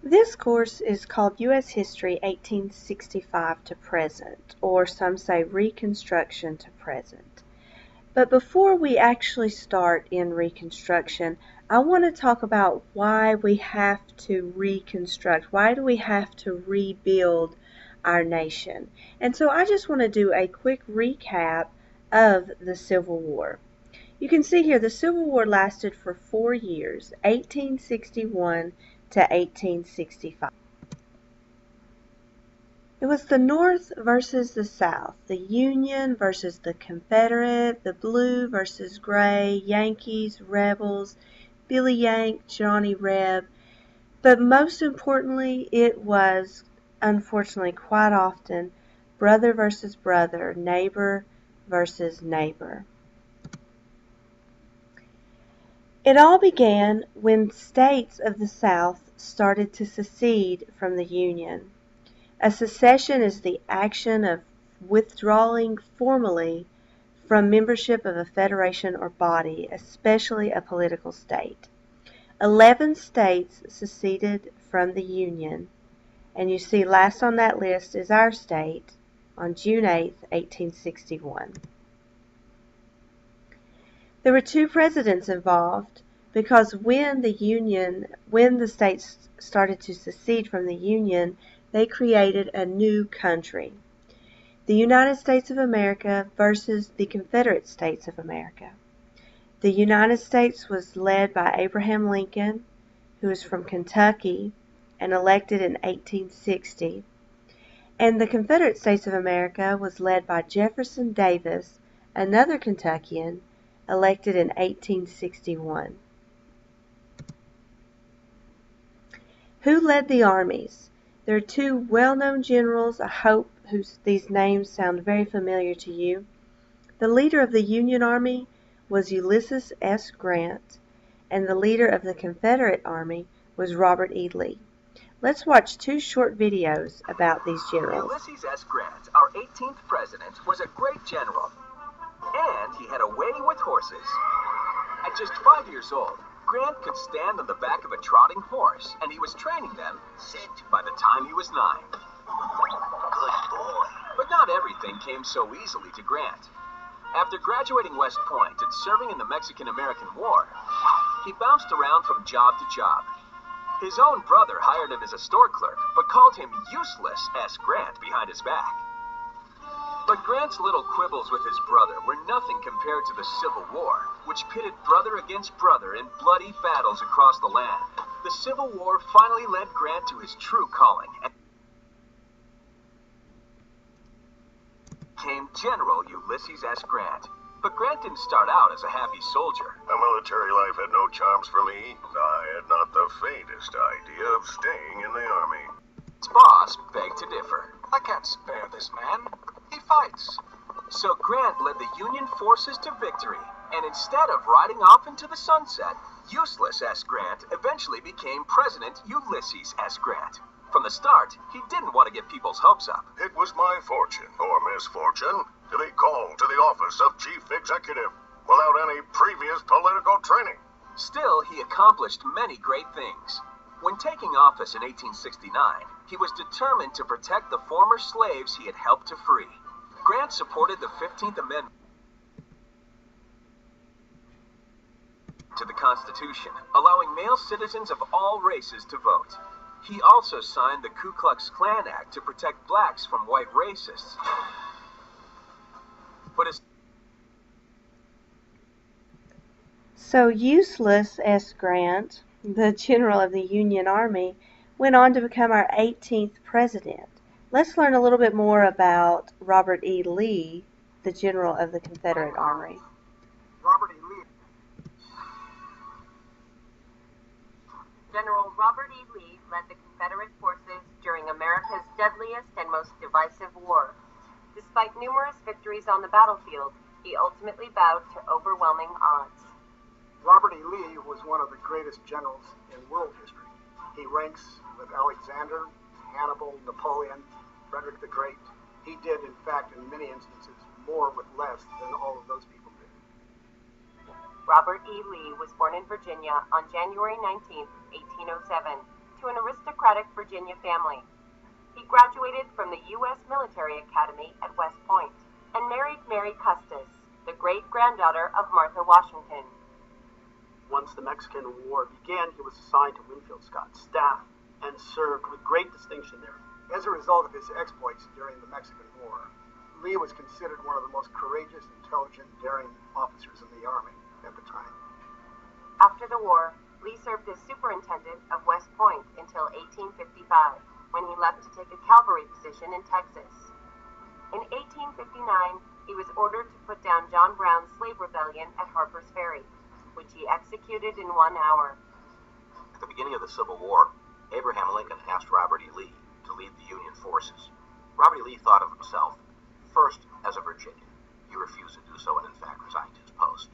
This course is called U.S. History 1865 to Present, or some say Reconstruction to Present. But before we actually start in Reconstruction, I want to talk about why we have to reconstruct. Why do we have to rebuild our nation? And so I just want to do a quick recap of the Civil War. You can see here the Civil War lasted for 4 years, 1861 to 1865. It was the North versus the South, the Union versus the Confederate, the Blue versus Gray, Yankees, Rebels, Billy Yank, Johnny Reb. But most importantly, it was, unfortunately, quite often, brother versus brother, neighbor versus neighbor. It all began when states of the South started to secede from the Union. A secession is the action of withdrawing formally from membership of a federation or body, especially a political state. 11 states seceded from the Union, and you see last on that list is our state on June 8, 1861. There were 2 presidents involved because when the states started to secede from the Union, they created a new country, the United States of America versus the Confederate States of America. The United States was led by Abraham Lincoln, who was from Kentucky and elected in 1860, and the Confederate States of America was led by Jefferson Davis, another Kentuckian, elected in 1861. Who led the armies? There are 2 well-known generals, I hope these names sound very familiar to you. The leader of the Union Army was Ulysses S. Grant, and the leader of the Confederate Army was Robert E. Lee. Let's watch 2 short videos about these generals. Ulysses S. Grant, our 18th president, was a great general, and he had a way with horses. At just 5 years old, Grant could stand on the back of a trotting horse, and he was training them sit by the time he was 9. Good boy. But not everything came so easily to Grant. After graduating West Point and serving in the Mexican-American War, he bounced around from job to job. His own brother hired him as a store clerk, but called him Useless S. Grant behind his back. But Grant's little quibbles with his brother were nothing compared to the Civil War, which pitted brother against brother in bloody battles across the land. The Civil War finally led Grant to his true calling and became General Ulysses S. Grant. But Grant didn't start out as a happy soldier. The military life had no charms for me. I had not the faintest idea of staying in the army. His boss begged to differ. I can't spare this man. He fights. So Grant led the Union forces to victory, and instead of riding off into the sunset, Useless S. Grant eventually became President Ulysses S. Grant. From the start, he didn't want to get people's hopes up. It was my fortune, or misfortune, to be called to the office of Chief Executive without any previous political training. Still, he accomplished many great things. When taking office in 1869, he was determined to protect the former slaves he had helped to free. Grant supported the 15th Amendment to the Constitution, allowing male citizens of all races to vote. He also signed the Ku Klux Klan Act to protect blacks from white racists. So Useless S. Grant, the general of the Union Army, went on to become our 18th president. Let's learn a little bit more about Robert E. Lee, the general of the Confederate Army. Robert E. Lee. General Robert E. Lee led the Confederate forces during America's deadliest and most divisive war. Despite numerous victories on the battlefield, he ultimately bowed to overwhelming odds. Robert E. Lee was one of the greatest generals in world history. He ranks with Alexander, Hannibal, Napoleon, Frederick the Great. He did, in fact, in many instances, more with less than all of those people did. Robert E. Lee was born in Virginia on January 19, 1807, to an aristocratic Virginia family. He graduated from the U.S. Military Academy at West Point and married Mary Custis, the great-granddaughter of Martha Washington. Once the Mexican War began, he was assigned to Winfield Scott's staff and served with great distinction there. As a result of his exploits during the Mexican War, Lee was considered one of the most courageous, intelligent, daring officers in the Army at the time. After the war, Lee served as superintendent of West Point until 1855, when he left to take a cavalry position in Texas. In 1859, he was ordered to put down John Brown's slave rebellion at Harper's Ferry, which he executed in 1 hour. At the beginning of the Civil War, Abraham Lincoln asked Robert E. Lee to lead the Union forces. Robert E. Lee thought of himself first as a Virginian. He refused to do so and in fact resigned his post.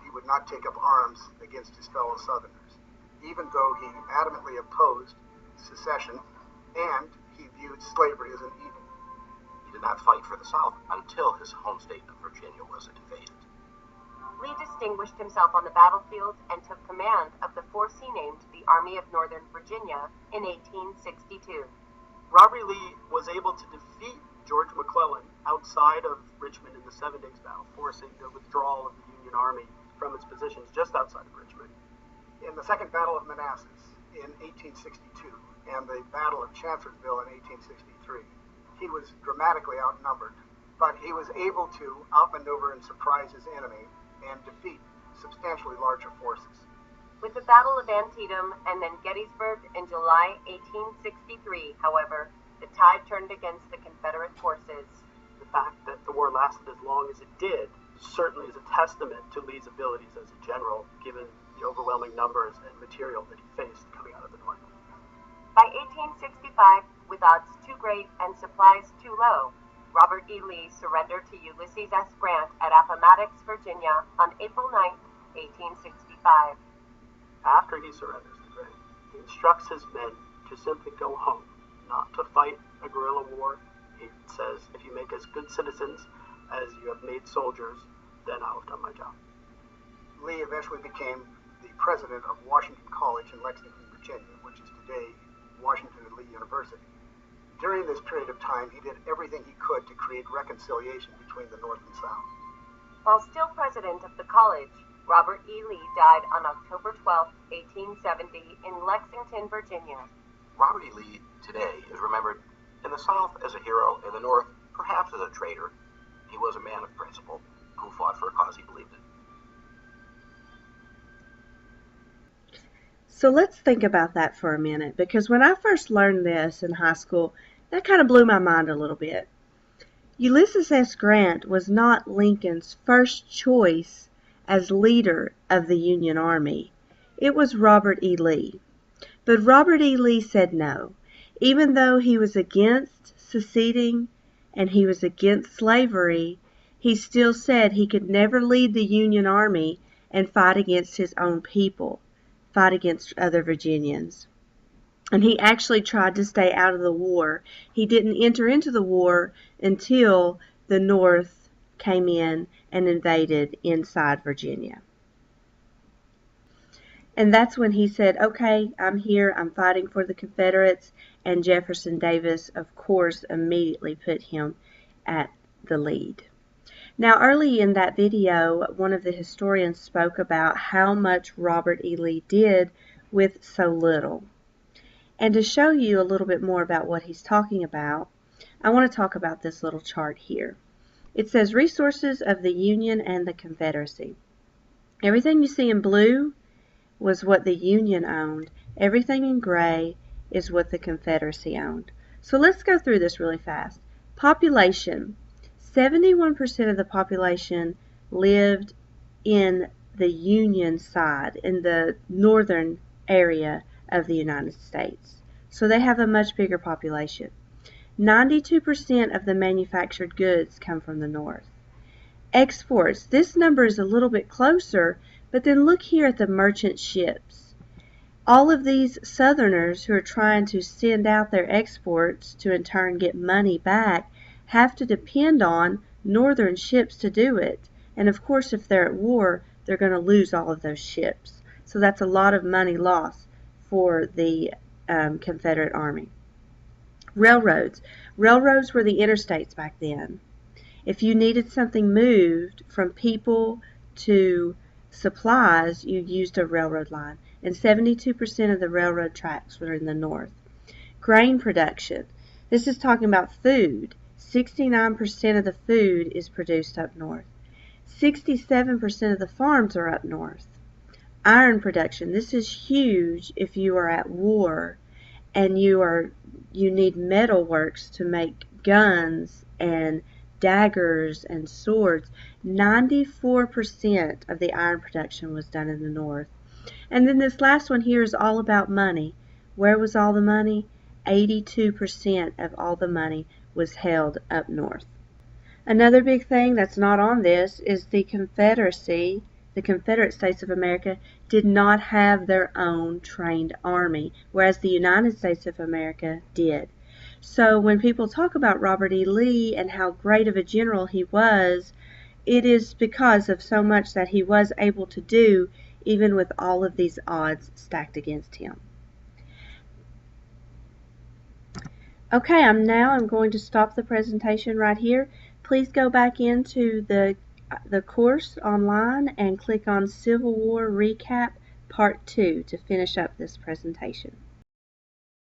He would not take up arms against his fellow Southerners, even though he adamantly opposed secession and he viewed slavery as an evil. He did not fight for the South until his home state of Virginia was invaded. Lee distinguished himself on the battlefield and took command of the force he named the Army of Northern Virginia in 1862. Robert E. Lee was able to defeat George McClellan outside of Richmond in the Seven Days Battle, forcing the withdrawal of the Union Army from its positions just outside of Richmond. In the Second Battle of Manassas in 1862 and the Battle of Chancellorsville in 1863, he was dramatically outnumbered, but he was able to outmaneuver and surprise his enemy and defeat substantially larger forces. With the Battle of Antietam and then Gettysburg in July 1863, however, the tide turned against the Confederate forces. The fact that the war lasted as long as it did certainly is a testament to Lee's abilities as a general, given the overwhelming numbers and material that he faced coming out of the North. By 1865, with odds too great and supplies too low, Robert E. Lee surrendered to Ulysses S. Grant at Appomattox, Virginia on April 9, 1865. After he surrenders to Grant, he instructs his men to simply go home, not to fight a guerrilla war. He says, if you make as good citizens as you have made soldiers, then I'll have done my job. Lee eventually became the president of Washington College in Lexington, Virginia, which is today Washington and Lee University. During this period of time, he did everything he could to create reconciliation between the North and South. While still president of the college, Robert E. Lee died on October 12, 1870 in Lexington, Virginia. Robert E. Lee today is remembered in the South as a hero, in the North perhaps as a traitor. He was a man of principle who fought for a cause he believed in. So let's think about that for a minute, because when I first learned this in high school, that kind of blew my mind a little bit. Ulysses S. Grant was not Lincoln's first choice as leader of the Union Army. It was Robert E. Lee. But Robert E. Lee said no. Even though he was against seceding and he was against slavery, he still said he could never lead the Union Army and fight against his own people, fight against other Virginians. And he actually tried to stay out of the war. He didn't enter into the war until the North came in and invaded inside Virginia. And that's when he said, okay, I'm here, I'm fighting for the Confederates, and Jefferson Davis, of course, immediately put him at the lead. Now, early in that video, one of the historians spoke about how much Robert E. Lee did with so little. And to show you a little bit more about what he's talking about, I want to talk about this little chart here. It says resources of the Union and the Confederacy. Everything you see in blue was what the Union owned. Everything in gray is what the Confederacy owned. So let's go through this really fast. Population. 71% of the population lived in the Union side, in the northern area of the United States. So they have a much bigger population. 92% of the manufactured goods come from the North. Exports. This number is a little bit closer, but then look here at the merchant ships. All of these Southerners who are trying to send out their exports to in turn get money back have to depend on Northern ships to do it. And of course, if they're at war, they're going to lose all of those ships. So that's a lot of money lost for the Confederate Army. Railroads. Railroads were the interstates back then. If you needed something moved from people to supplies, you used a railroad line. And 72% of the railroad tracks were in the north. Grain production. This is talking about food. 69% of the food is produced up north. 67% of the farms are up north. Iron production. This is huge if you are at war and you need metal works to make guns and daggers and swords. 94% of the iron production was done in the north. And then this last one here is all about money. Where was all the money? 82% of all the money was held up north. Another big thing that's not on this is the Confederacy, the Confederate States of America, did not have their own trained army, whereas the United States of America did. So when people talk about Robert E. Lee and how great of a general he was, it is because of so much that he was able to do, even with all of these odds stacked against him. Okay, I'm going to stop the presentation right here. Please go back into the course online and click on Civil War Recap Part 2 to finish up this presentation.